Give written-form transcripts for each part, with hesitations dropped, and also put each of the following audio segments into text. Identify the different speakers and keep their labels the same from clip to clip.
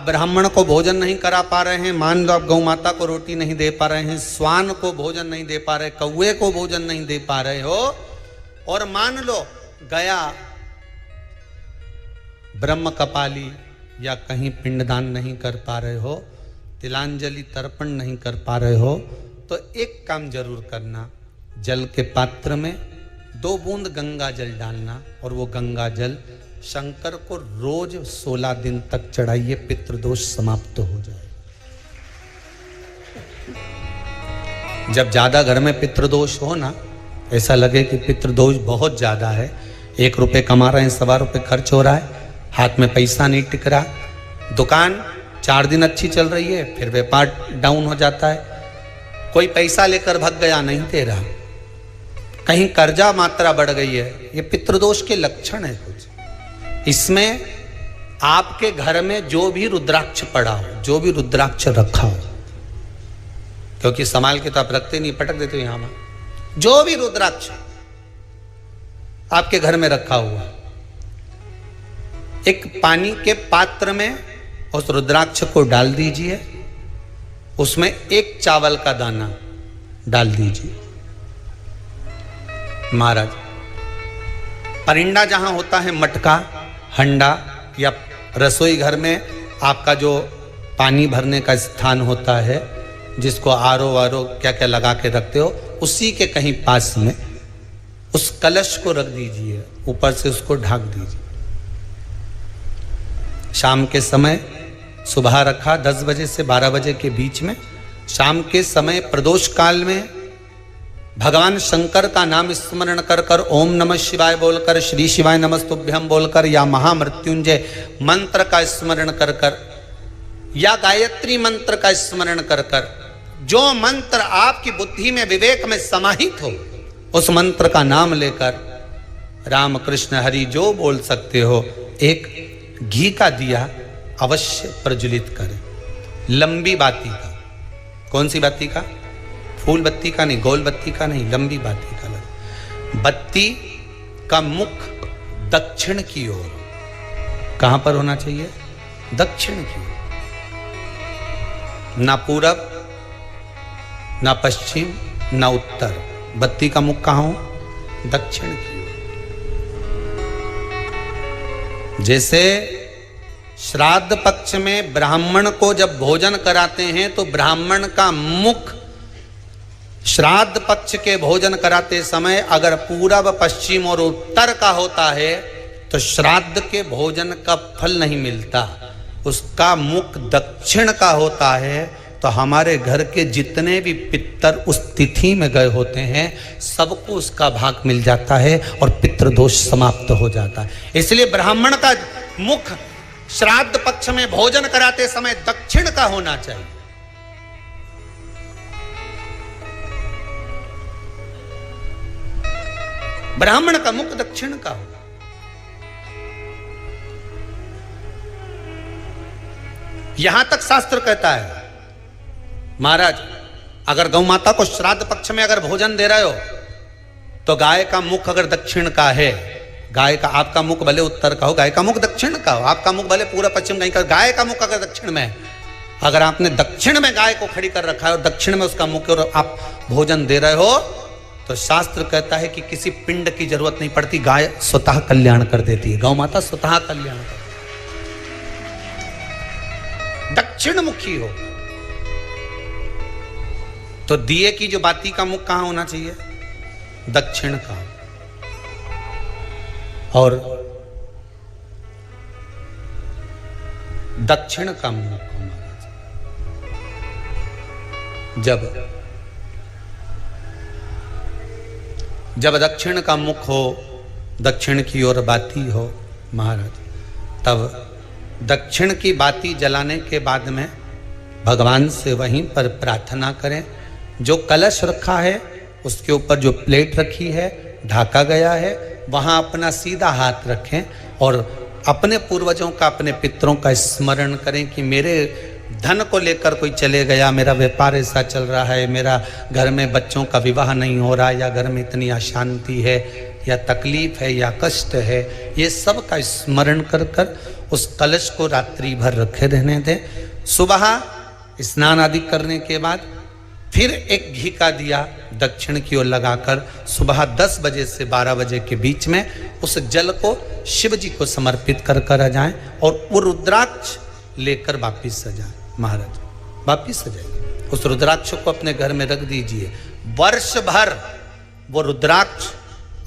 Speaker 1: ब्राह्मण को भोजन नहीं करा पा रहे हैं, मान लो आप गौ माता को रोटी नहीं दे पा रहे हैं, स्वान को भोजन नहीं दे पा रहे, कौवे को भोजन नहीं दे पा रहे हो, और मान लो गया ब्रह्म कपाली या कहीं पिंडदान नहीं कर पा रहे हो, तिलांजलि तर्पण नहीं कर पा रहे हो, तो एक काम जरूर करना, जल के पात्र में 2 बूंद गंगा जल डालना और वो गंगा जल शंकर को रोज 16 दिन तक चढ़ाइए, पितृदोष समाप्त हो जाए। जब ज्यादा घर में पितृदोष हो ना, ऐसा लगे कि पितृदोष बहुत ज्यादा है, 1 रुपए कमा रहे हैं, 1.25 रुपए खर्च हो रहा है, हाथ में पैसा नहीं टिक रहा, दुकान 4 दिन अच्छी चल रही है, फिर व्यापार डाउन हो जाता है, कोई पैसा लेकर भग गया नहीं दे रहा, कहीं कर्जा मात्रा बढ़ गई है, ये पितृदोष के लक्षण है कुछ। इसमें आपके घर में जो भी रुद्राक्ष पड़ा हो, जो भी रुद्राक्ष रखा हो, क्योंकि संभाल के तो आप रखते नहीं, पटक देते हो यहां, जो भी रुद्राक्ष आपके घर में रखा हुआ, एक पानी के पात्र में उस रुद्राक्ष को डाल दीजिए, उसमें 1 चावल का दाना डाल दीजिए। महाराज, परिंदा जहां होता है, मटका, हंडा या रसोई घर में आपका जो पानी भरने का स्थान होता है, जिसको आरो वारो क्या क्या लगा के रखते हो, उसी के कहीं पास में उस कलश को रख दीजिए, ऊपर से उसको ढक दीजिए। शाम के समय, सुबह रखा 10 बजे से 12 बजे के बीच में, शाम के समय प्रदोष काल में भगवान शंकर का नाम स्मरण कर कर, ओम नमः शिवाय बोलकर, श्री शिवाय नमस्तुभ्यम बोलकर, या महामृत्युंजय मंत्र का स्मरण कर कर, या गायत्री मंत्र का स्मरण कर कर, जो मंत्र आपकी बुद्धि में, विवेक में समाहित हो, उस मंत्र का नाम लेकर राम कृष्ण हरि जो बोल सकते हो, एक घी का दिया अवश्य प्रज्वलित करें, लंबी बाती का। कौन सी बाती का? फूल बत्ती का नहीं, गोल बत्ती का नहीं, लंबी बाती का लगे। बत्ती का मुख दक्षिण की ओर, कहां पर होना चाहिए? दक्षिण की ओर, ना पूरब, ना पश्चिम, ना उत्तर। बत्ती का मुख कहां हो? दक्षिण की ओर। जैसे श्राद्ध पक्ष में ब्राह्मण को जब भोजन कराते हैं तो ब्राह्मण का मुख श्राद्ध पक्ष के भोजन कराते समय अगर पूरब, पश्चिम और उत्तर का होता है तो श्राद्ध के भोजन का फल नहीं मिलता। उसका मुख दक्षिण का होता है तो हमारे घर के जितने भी पितर उस तिथि में गए होते हैं सबको उसका भाग मिल जाता है और पितृदोष समाप्त हो जाता है। इसलिए ब्राह्मण का मुख श्राद्ध पक्ष में भोजन कराते समय दक्षिण का होना चाहिए। ब्राह्मण का मुख दक्षिण का हो। यहां तक शास्त्र कहता है महाराज, अगर गौ माता को श्राद्ध पक्ष में अगर भोजन दे रहे हो तो गाय का मुख अगर दक्षिण का है, गाय का, आपका मुख भले उत्तर का हो, गाय का मुख दक्षिण का हो, आपका मुख भले पूरा पश्चिम नहीं का, गाय का मुख अगर दक्षिण में है, अगर आपने दक्षिण में गाय को खड़ी कर रखा है और दक्षिण में उसका मुख और आप भोजन दे रहे हो तो शास्त्र कहता है कि किसी पिंड की जरूरत नहीं पड़ती, गाय स्वतः कल्याण कर देती है, गौ माता स्वतः कल्याण कर, दक्षिण मुखी हो। तो दिए की जो बाती का मुख कहां होना चाहिए? दक्षिण का। और दक्षिण का मुख हमारा जब दक्षिण का मुख हो, दक्षिण की ओर बाती हो महाराज, तब दक्षिण की बाती जलाने के बाद में भगवान से वहीं पर प्रार्थना करें। जो कलश रखा है उसके ऊपर जो प्लेट रखी है, ढाका गया है, वहां अपना सीधा हाथ रखें और अपने पूर्वजों का, अपने पितरों का स्मरण करें कि मेरे धन को लेकर कोई चले गया, मेरा व्यापार ऐसा चल रहा है, मेरा घर में बच्चों का विवाह नहीं हो रहा, या घर में इतनी अशांति है, या तकलीफ है या कष्ट है, ये सब का स्मरण कर कर उस कलश को रात्रि भर रखे रहने दें। सुबह स्नान आदि करने के बाद फिर एक घी का दिया दक्षिण की ओर लगाकर सुबह 10 बजे से 12 बजे के बीच में उस जल को शिव जी को समर्पित कर कर आ जाएं और वो रुद्राक्ष लेकर वापिस सजाएं। महाराज वापिस सजाइए, उस रुद्राक्ष को अपने घर में रख दीजिए। वर्ष भर वो रुद्राक्ष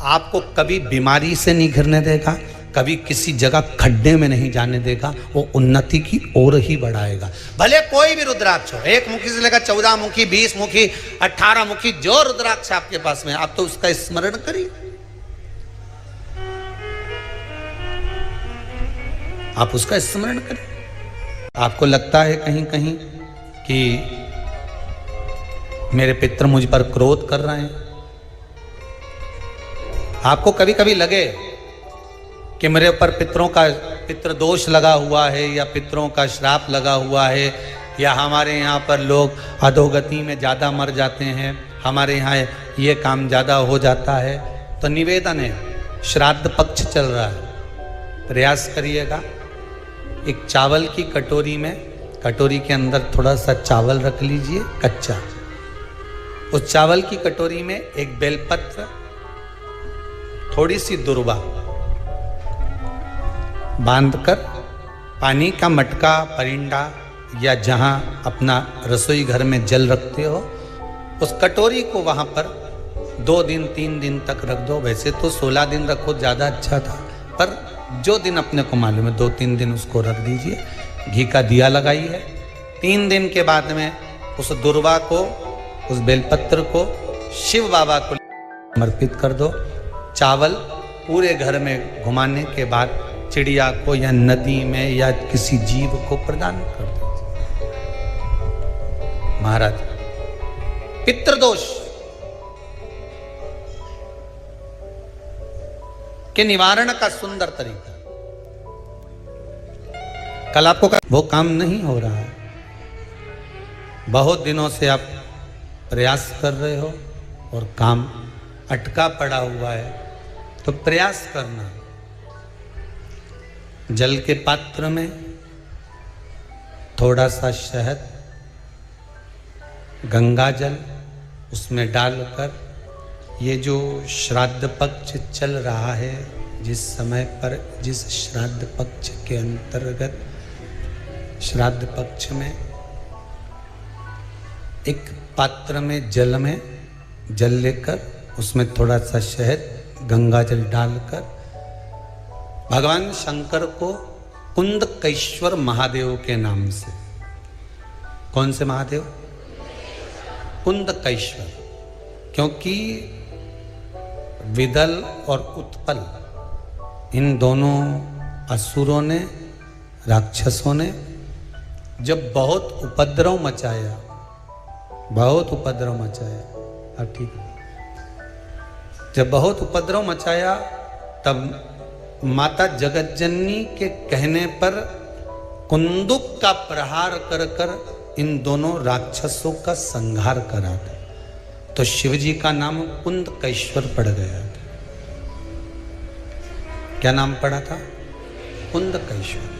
Speaker 1: आपको कभी बीमारी से नहीं घिरने देगा, कभी किसी जगह खड्डे में नहीं जाने देगा, वो उन्नति की ओर ही बढ़ाएगा। भले कोई भी रुद्राक्ष हो, 1 मुखी से लेकर 14 मुखी, 20 मुखी, 18 मुखी, जो रुद्राक्ष आपके पास में, आप तो उसका स्मरण करिए। आप उसका स्मरण करें। आपको लगता है कहीं कहीं कि मेरे पितर मुझ पर क्रोध कर रहे हैं, आपको कभी कभी लगे कि मेरे ऊपर पितृ दोष लगा हुआ है या पितरों का श्राप लगा हुआ है, या हमारे यहाँ पर लोग अधोगति में ज़्यादा मर जाते हैं, हमारे यहाँ ये काम ज़्यादा हो जाता है, तो निवेदन है, श्राद्ध पक्ष चल रहा है, प्रयास करिएगा। एक चावल की कटोरी में, कटोरी के अंदर थोड़ा सा चावल रख लीजिए कच्चा, उस चावल की कटोरी में एक बेलपत्र, थोड़ी सी दुर्वा बांधकर पानी का मटका, परिंडा या जहां अपना रसोई घर में जल रखते हो, उस कटोरी को वहां पर 2 दिन 3 दिन तक रख दो। वैसे तो 16 दिन रखो ज़्यादा अच्छा था, पर जो दिन अपने को मालूम है 2-3 दिन उसको रख दीजिए। घी का दिया लगाइए। 3 दिन के बाद में उस दुर्वा को, उस बेलपत्र को शिव बाबा को समर्पित कर दो। चावल पूरे घर में घुमाने के बाद चिड़िया को या नदी में या किसी जीव को प्रदान कर दीजिए। महाराज, पितृदोष के निवारण का सुंदर तरीका। कल आपको वो काम नहीं हो रहा है, बहुत दिनों से आप प्रयास कर रहे हो और काम अटका पड़ा हुआ है, तो प्रयास करना। जल के पात्र में थोड़ा सा शहद, गंगा जल उसमें डालकर, ये जो श्राद्ध पक्ष चल रहा है, जिस समय पर, जिस श्राद्ध पक्ष के अंतर्गत, श्राद्ध पक्ष में एक पात्र में जल लेकर उसमें थोड़ा सा शहद, गंगा जल डालकर भगवान शंकर को कुंदकेश्वर महादेव के नाम से, कौन से महादेव? कुंदकेश्वर, क्योंकि विदल और उत्पल, इन दोनों असुरों ने, राक्षसों ने जब बहुत उपद्रव मचाया, अब ठीक है, जब बहुत उपद्रव मचाया, तब माता जगतजननी के कहने पर कुंदुक का प्रहार कर कर इन दोनों राक्षसों का संहार करा था। तो शिवजी का नाम कुंदकेश्वर पड़ गया था। क्या नाम पड़ा था? कुंदकेश्वर।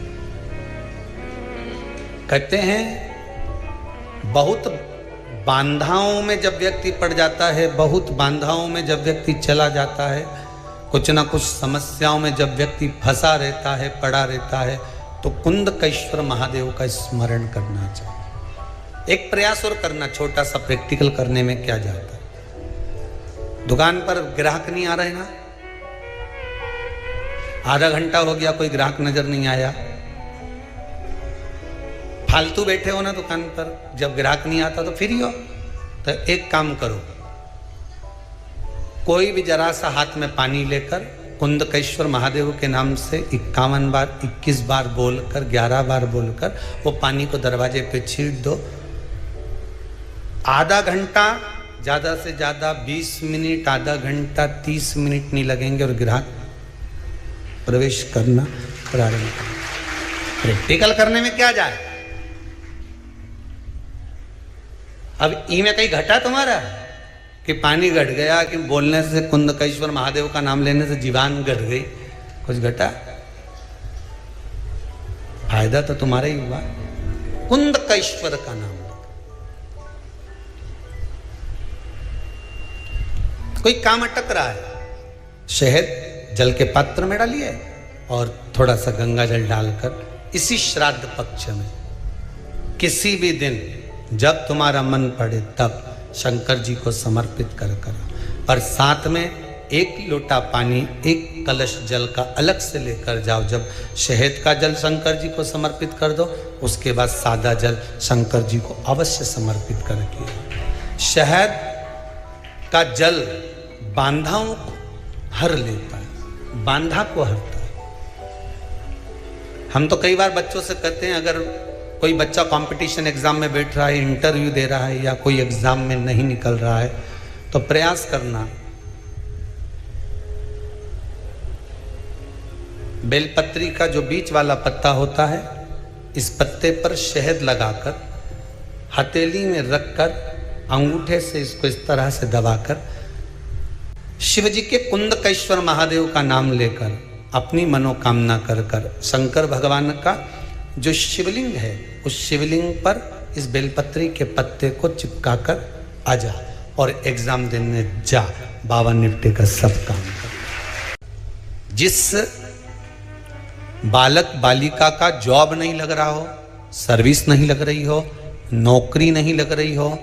Speaker 1: कहते हैं बहुत बांधाओं में जब व्यक्ति पड़ जाता है, बहुत बांधाओं में जब व्यक्ति चला जाता है, कुछ ना कुछ समस्याओं में जब व्यक्ति फंसा रहता है, पड़ा रहता है, तो कुंदकेश्वर महादेव का स्मरण करना चाहिए। एक प्रयास और करना, छोटा सा प्रैक्टिकल करने में क्या जाता है। दुकान पर ग्राहक नहीं आ रहे ना, आधा घंटा हो गया कोई ग्राहक नजर नहीं आया, फालतू बैठे हो ना दुकान पर, जब ग्राहक नहीं आता तो फ्री हो, तो एक काम करो, कोई भी जरा सा हाथ में पानी लेकर कुंदकेश्वर महादेव के नाम से 51 बार, 21 बार बोलकर, 11 बार बोलकर वो पानी को दरवाजे पे छीट दो। आधा घंटा, ज़्यादा से ज़्यादा 20 मिनट, आधा घंटा 30 मिनट नहीं लगेंगे और ग्राहक प्रवेश करना प्रारंभ करें। प्रैक्टिकल करने में क्या जाए। अब ई में कहीं घटा तुम्हारा? कि पानी घट गया, कि बोलने से कुंदकेश्वर महादेव का नाम लेने से जीवान घट गई, कुछ घटा? फायदा तो तुम्हारा ही हुआ। कुंदकेश्वर का नाम, कोई काम अटक रहा है, शहद जल के पात्र में डालिए और थोड़ा सा गंगा जल डालकर इसी श्राद्ध पक्ष में किसी भी दिन जब तुम्हारा मन पड़े तब शंकर जी को समर्पित कर पर साथ में एक लोटा पानी, एक कलश जल का अलग से लेकर जाओ। जब शहद का जल शंकर जी को समर्पित कर दो, उसके बाद सादा जल शंकर जी को अवश्य समर्पित करके। शहद का जल बांधाओं को हर लेता है, बांधा को हरता है। हम तो कई बार बच्चों से कहते हैं, अगर कोई बच्चा कंपटीशन एग्जाम में बैठ रहा है, इंटरव्यू दे रहा है, या कोई एग्जाम में नहीं निकल रहा है, तो प्रयास करना बेलपत्री का जो बीच वाला पत्ता होता है, इस पत्ते पर शहद लगाकर हथेली में रखकर अंगूठे से इसको इस तरह से दबाकर शिव जी के कुंदकेश्वर महादेव का नाम लेकर अपनी मनोकामना कर शंकर भगवान का जो शिवलिंग है, उस शिवलिंग पर इस बेलपत्री के पत्ते को चिपकाकर आ जा और एग्जाम देने जा। बाबा निपटे का सब काम कर। जिस बालक बालिका का जॉब नहीं लग रहा हो, सर्विस नहीं लग रही हो, नौकरी नहीं लग रही हो,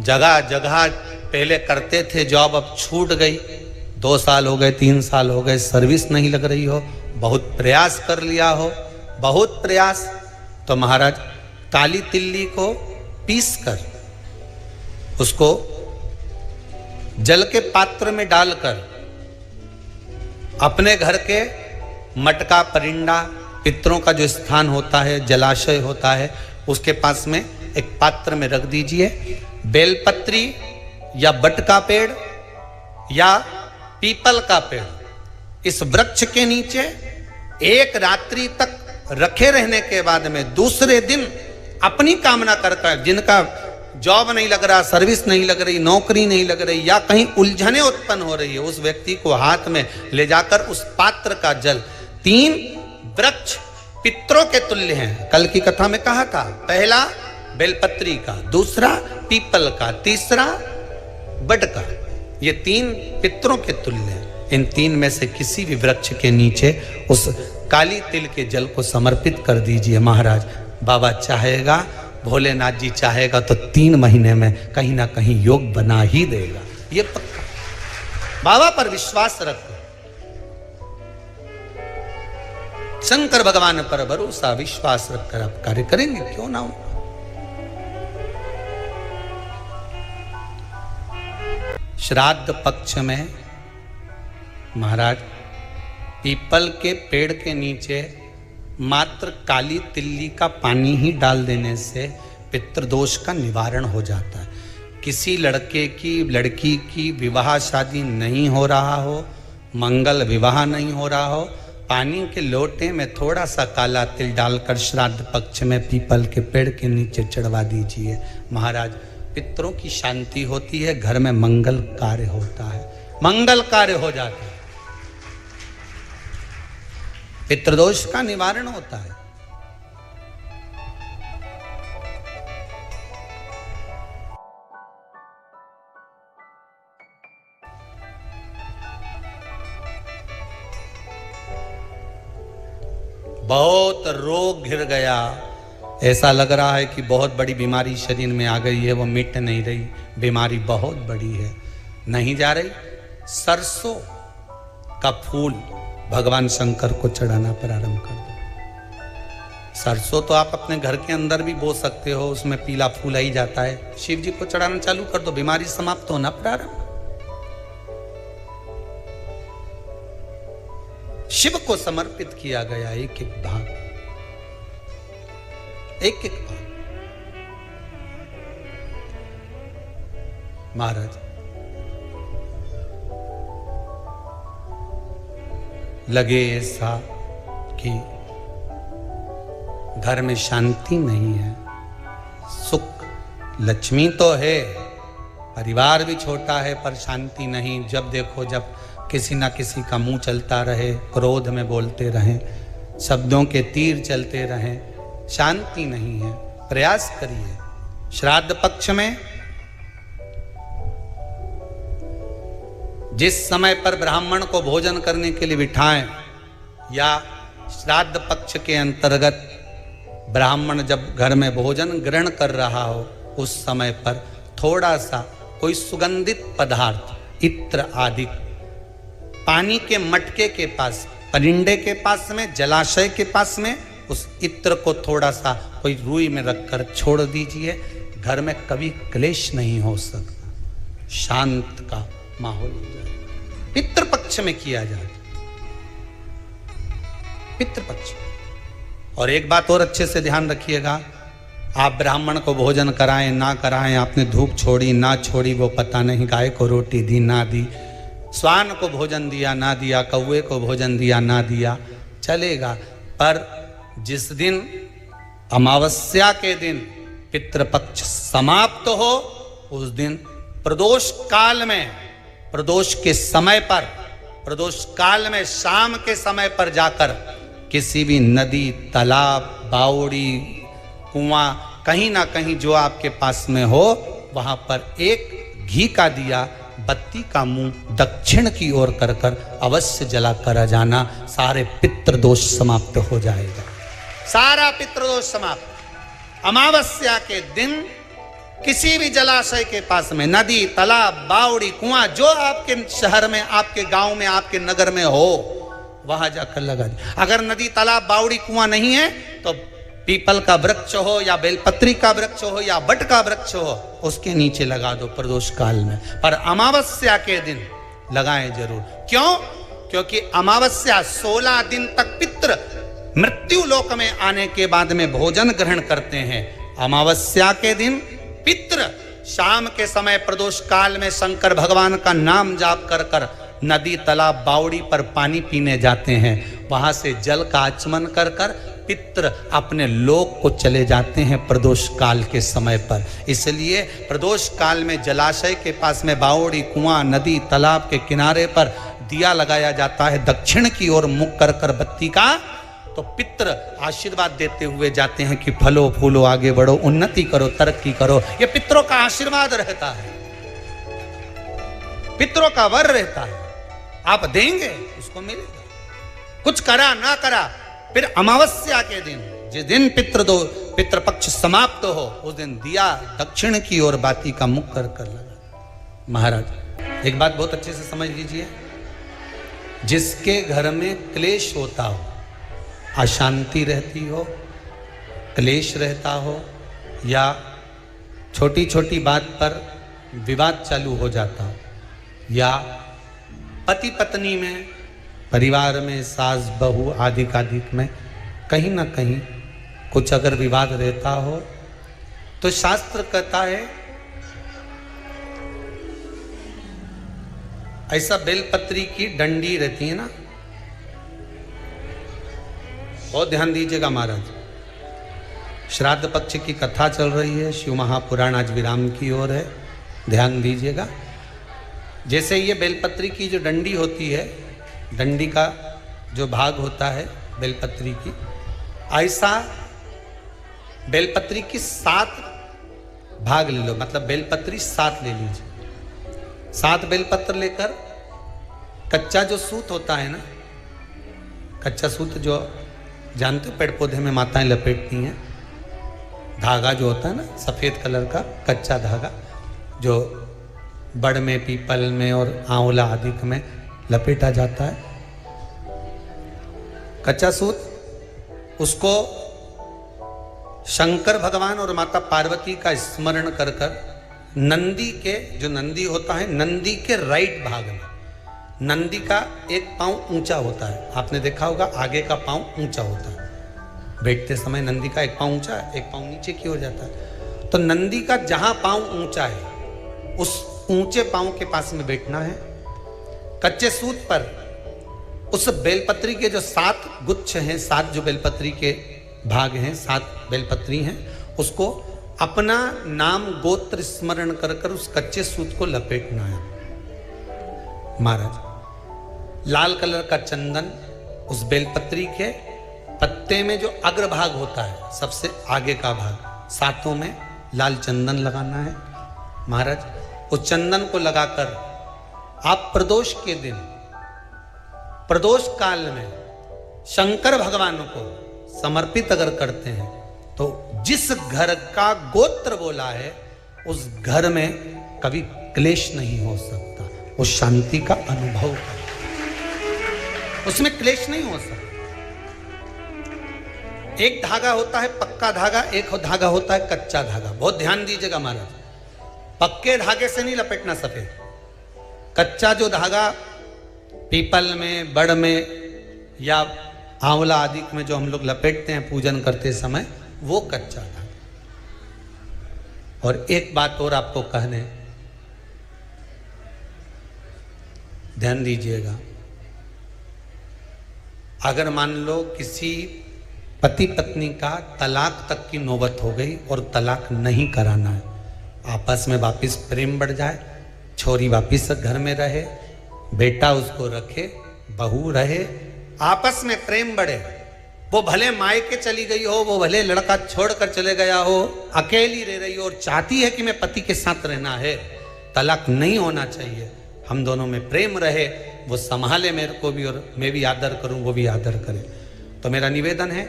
Speaker 1: जगह जगह पहले करते थे जॉब, अब छूट गई, 2 साल हो गए, 3 साल हो गए, सर्विस नहीं लग रही हो, बहुत प्रयास कर लिया हो, बहुत प्रयास, तो महाराज काली तिल्ली को पीस कर उसको जल के पात्र में डालकर अपने घर के मटका परिंडा, पितरों का जो स्थान होता है, जलाशय होता है, उसके पास में एक पात्र में रख दीजिए। बेलपत्री या बट का पेड़ या पीपल का पेड़, इस वृक्ष के नीचे एक रात्रि तक रखे रहने के बाद में दूसरे दिन अपनी कामना कर, जिनका जॉब नहीं लग रहा, सर्विस नहीं लग रही, नौकरी नहीं लग रही, या कहीं उलझने उत्पन्न हो रही है, उस व्यक्ति को हाथ में ले जाकर उस पात्र का जल, 3 वृक्ष पितरों के तुल्य हैं। कल की कथा में कहा था, पहला बेलपत्री का, दूसरा पीपल का, तीसरा बट का, ये 3 पितरों के तुल्य हैं। इन 3 में से किसी भी वृक्ष के नीचे उस काली तिल के जल को समर्पित कर दीजिए। महाराज बाबा चाहेगा, भोलेनाथ जी चाहेगा तो 3 महीने में कहीं ना कहीं योग बना ही देगा, ये पक्का। बाबा पर विश्वास रखो, शंकर भगवान पर भरोसा विश्वास रखकर आप कार्य करेंगे, क्यों ना हो। श्राद्ध पक्ष में महाराज पीपल के पेड़ के नीचे मात्र काली तिल्ली का पानी ही डाल देने से पितृदोष का निवारण हो जाता है। किसी लड़के की लड़की की विवाह शादी नहीं हो रहा हो, मंगल विवाह नहीं हो रहा हो, पानी के लोटे में थोड़ा सा काला तिल डालकर श्राद्ध पक्ष में पीपल के पेड़ के नीचे चढ़वा दीजिए। महाराज पितरों की शांति होती है, घर में मंगल कार्य होता है, मंगल कार्य हो जाता है, पितृदोष का निवारण होता है। बहुत रोग घिर गया, ऐसा लग रहा है कि बहुत बड़ी बीमारी शरीर में आ गई है, वो मिट नहीं रही, बीमारी बहुत बड़ी है, नहीं जा रही। सरसों का फूल भगवान शंकर को चढ़ाना प्रारंभ कर दो। सरसों तो आप अपने घर के अंदर भी बो सकते हो, उसमें पीला फूल ही जाता है, शिव जी को चढ़ाना चालू कर दो, बीमारी समाप्त होना प्रारंभ। शिव को समर्पित किया गया एक एक भाग, एक एक भाग। महाराज लगे ऐसा कि घर में शांति नहीं है, सुख लक्ष्मी तो है परिवार भी छोटा है पर शांति नहीं, जब देखो जब किसी ना किसी का मुंह चलता रहे, क्रोध में बोलते रहें, शब्दों के तीर चलते रहें, शांति नहीं है। प्रयास करिए। श्राद्ध पक्ष में जिस समय पर ब्राह्मण को भोजन करने के लिए बिठाएं या श्राद्ध पक्ष के अंतर्गत ब्राह्मण जब घर में भोजन ग्रहण कर रहा हो, उस समय पर थोड़ा सा कोई सुगंधित पदार्थ, इत्र आदि, पानी के मटके के पास, परिंडे के पास में, जलाशय के पास में उस इत्र को थोड़ा सा कोई रुई में रखकर छोड़ दीजिए। घर में कभी क्लेश नहीं हो सकता, शांत का माहौल हो जाए। पितृपक्ष में किया जाए, पितृपक्ष। और एक बात और अच्छे से ध्यान रखिएगा, आप ब्राह्मण को भोजन कराएं ना कराएं, आपने धूप छोड़ी ना छोड़ी वो पता नहीं, गाय को रोटी दी ना दी, स्वान को भोजन दिया ना दिया, कौवे को भोजन दिया ना दिया, चलेगा। पर जिस दिन अमावस्या के दिन पितृपक्ष समाप्त हो, उस दिन प्रदोष काल में, प्रदोष के समय पर, प्रदोष काल में शाम के समय पर जाकर किसी भी नदी, तालाब, बावड़ी, कुआं, कहीं ना कहीं जो आपके पास में हो, वहां पर एक घी का दिया, बत्ती का मुंह दक्षिण की ओर कर कर अवश्य जला कर जाना। सारे पितृदोष समाप्त हो जाएगा, सारा पितृदोष समाप्त। अमावस्या के दिन किसी भी जलाशय के पास में, नदी, तालाब, बावड़ी, कुआं, जो आपके शहर में, आपके गांव में, आपके नगर में हो, वहां जाकर लगा दे। अगर नदी, तालाब, बावड़ी, कुआं नहीं है तो पीपल का वृक्ष हो या बेलपत्री का वृक्ष हो या बट का वृक्ष हो, उसके नीचे लगा दो प्रदोष काल में। पर अमावस्या के दिन लगाएं जरूर। क्यों? क्योंकि अमावस्या 16 दिन तक पितृ मृत्यु लोक में आने के बाद में भोजन ग्रहण करते हैं। अमावस्या के दिन पितृ शाम के समय प्रदोष काल में शंकर भगवान का नाम जाप कर कर नदी, तालाब, बावड़ी पर पानी पीने जाते हैं। वहां से जल का आचमन कर कर पितृ अपने लोक को चले जाते हैं प्रदोष काल के समय पर। इसलिए प्रदोष काल में जलाशय के पास में, बावड़ी, कुआं, नदी, तालाब के किनारे पर दिया लगाया जाता है दक्षिण की ओर मुख कर कर बत्ती का। तो पितृ आशीर्वाद देते हुए जाते हैं कि फलो फूलो, आगे बढ़ो, उन्नति करो, तरक्की करो। ये पितरों का आशीर्वाद रहता है, पितरों का वर रहता है। आप देंगे उसको मिलेगा, कुछ करा ना करा। फिर अमावस्या के दिन, जिस दिन पितृपक्ष समाप्त हो, उस दिन दिया दक्षिण की ओर बाती का मुख कर कर लगा। महाराज एक बात बहुत अच्छे से समझ लीजिए, जिसके घर में क्लेश होता हो, अशांति रहती हो, क्लेश रहता हो, या छोटी छोटी बात पर विवाद चालू हो जाता हो, या पति पत्नी में, परिवार में, सास बहू आदि कादिक में कहीं ना कहीं कुछ अगर विवाद रहता हो, तो शास्त्र कहता है ऐसा बेलपत्री की डंडी रहती है ना, बहुत ध्यान दीजिएगा महाराज। श्राद्ध पक्ष की कथा चल रही है, शिव महापुराण आज विराम की ओर है, ध्यान दीजिएगा। जैसे ये बेलपत्री की जो डंडी होती है, डंडी का जो भाग होता है बेलपत्री की, ऐसा बेलपत्री की 7 भाग ले लो, मतलब बेलपत्री 7 ले लीजिए। 7 बेलपत्र लेकर कच्चा जो सूत होता है ना, कच्चा सूत जो जानते हो पेड़ पौधे में माताएं लपेटती हैं, धागा जो होता है ना सफ़ेद कलर का कच्चा धागा, जो बड़ में, पीपल में और आंवला आदि में लपेटा जाता है, कच्चा सूत, उसको शंकर भगवान और माता पार्वती का स्मरण कर कर नंदी के, जो नंदी होता है, नंदी के राइट भाग में, नंदी का एक पांव ऊंचा होता है, आपने देखा होगा आगे का पांव ऊंचा होता है, बैठते समय नंदी का एक पांव ऊंचा है, एक पांव नीचे की ओर जाता है। तो नंदी का जहां पांव ऊंचा है, उस ऊंचे पांव के पास में बैठना है। कच्चे सूत पर उस बेलपत्री के जो 7 गुच्छ हैं, 7 जो बेलपत्री के भाग हैं, 7 बेलपत्री हैं, उसको अपना नाम गोत्र स्मरण कर कर उस कच्चे सूत को लपेटना है। महाराज लाल कलर का चंदन उस बेलपत्री के पत्ते में जो अग्रभाग होता है, सबसे आगे का भाग, सातों में लाल चंदन लगाना है। महाराज उस चंदन को लगाकर आप प्रदोष के दिन, प्रदोष काल में शंकर भगवान को समर्पित अगर करते हैं तो जिस घर का गोत्र बोला है उस घर में कभी क्लेश नहीं हो सकता, वो शांति का अनुभव है, उसमें क्लेश नहीं हो सकता। एक धागा होता है पक्का धागा, एक धागा होता है कच्चा धागा। बहुत ध्यान दीजिएगा महाराज, पक्के धागे से नहीं लपेटना सफेद, कच्चा जो धागा पीपल में, बड़ में या आंवला आदि में जो हम लोग लपेटते हैं पूजन करते समय, वो कच्चा धागा। और एक बात और आपको कहने, ध्यान दीजिएगा, अगर मान लो किसी पति पत्नी का तलाक तक की नौबत हो गई और तलाक नहीं कराना है, आपस में वापिस प्रेम बढ़ जाए, छोरी वापिस घर में रहे, बेटा उसको रखे, बहू रहे, आपस में प्रेम बढ़े, वो भले मायके चली गई हो, वो भले लड़का छोड़कर चले गया हो, अकेली रह रही हो और चाहती है कि मैं पति के साथ रहना है, तलाक नहीं होना चाहिए, हम दोनों में प्रेम रहे, वो संभाले मेरे को भी और मैं भी आदर करूं, वो भी आदर करे। तो मेरा निवेदन है,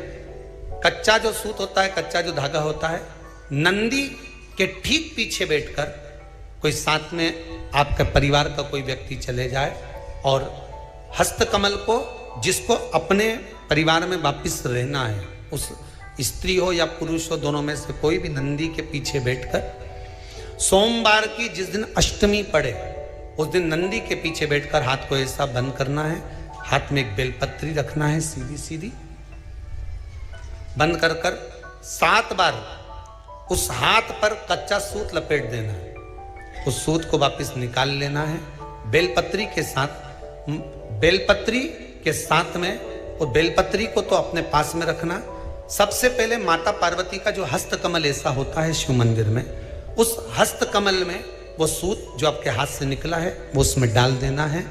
Speaker 1: कच्चा जो सूत होता है, कच्चा जो धागा होता है, नंदी के ठीक पीछे बैठकर कोई साथ में आपका परिवार का कोई व्यक्ति चले जाए और हस्तकमल को, जिसको अपने परिवार में वापिस रहना है, उस स्त्री हो या पुरुष हो, दोनों में से कोई भी नंदी के पीछे बैठकर सोमवार की जिस दिन अष्टमी पड़े उस दिन नंदी के पीछे बैठकर हाथ को ऐसा बंद करना है, हाथ में एक बेलपत्री रखना है, सीधी सीधी बंद कर कर 7 बार उस हाथ पर कच्चा सूत लपेट देना है, उस सूत को वापस निकाल लेना है, बेलपत्री के साथ, बेलपत्री के साथ में, और बेलपत्री को तो अपने पास में रखना। सबसे पहले माता पार्वती का जो हस्तकमल ऐसा होता है शिव मंदिर में, उस हस्तकमल में वो सूत जो आपके हाथ से निकला है वो उसमें डाल देना है,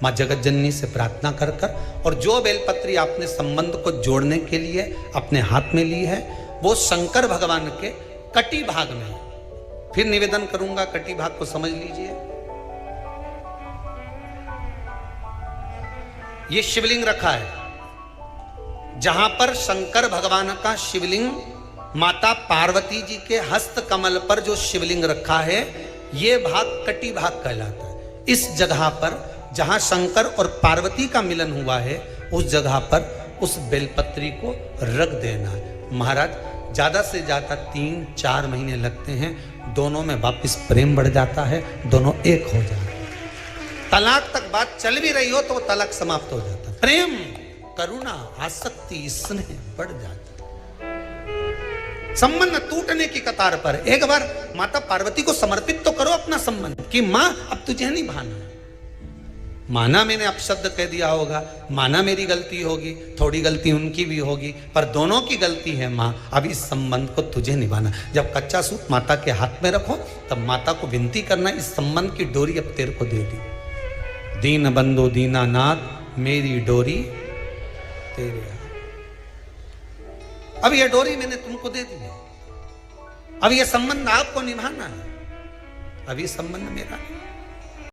Speaker 1: माँ जगत जननी से प्रार्थना कर कर, और जो बेलपत्री आपने संबंध को जोड़ने के लिए अपने हाथ में ली है वो शंकर भगवान के कटी भाग में, फिर निवेदन करूंगा कटी भाग को समझ लीजिए। ये शिवलिंग रखा है, जहां पर शंकर भगवान का शिवलिंग, माता पार्वती जी के हस्त कमल पर जो शिवलिंग रखा है, ये भाग कटी भाग कहलाता है। इस जगह पर जहां शंकर और पार्वती का मिलन हुआ है, उस जगह पर उस बेलपत्री को रख देना है। महाराज ज्यादा से ज्यादा 3-4 महीने लगते हैं, दोनों में वापिस प्रेम बढ़ जाता है, दोनों एक हो जाते हैं। तलाक तक बात चल भी रही हो तो तलाक समाप्त हो जाता है, प्रेम, करुणा, आसक्ति, स्नेह बढ़ जाता है। संबंध टूटने की कतार पर एक बार माता पार्वती को समर्पित तो करो अपना संबंध कि मां अब तुझे नहीं भाना, माना मैंने अपशब्द कह दिया होगा, माना मेरी गलती होगी, थोड़ी गलती उनकी भी होगी, पर दोनों की गलती है मां, अब इस संबंध को तुझे निभाना। जब कच्चा सूत माता के हाथ में रखो तब माता को विनती करना, इस संबंध की डोरी अब तेरे को दे दी, दीन बंधु दीनानाथ मेरी डोरी तेरे हाथ, अब यह डोरी मैंने तुमको दे दी है, अब यह संबंध आपको निभाना है, अब ये संबंध मेरा नहीं।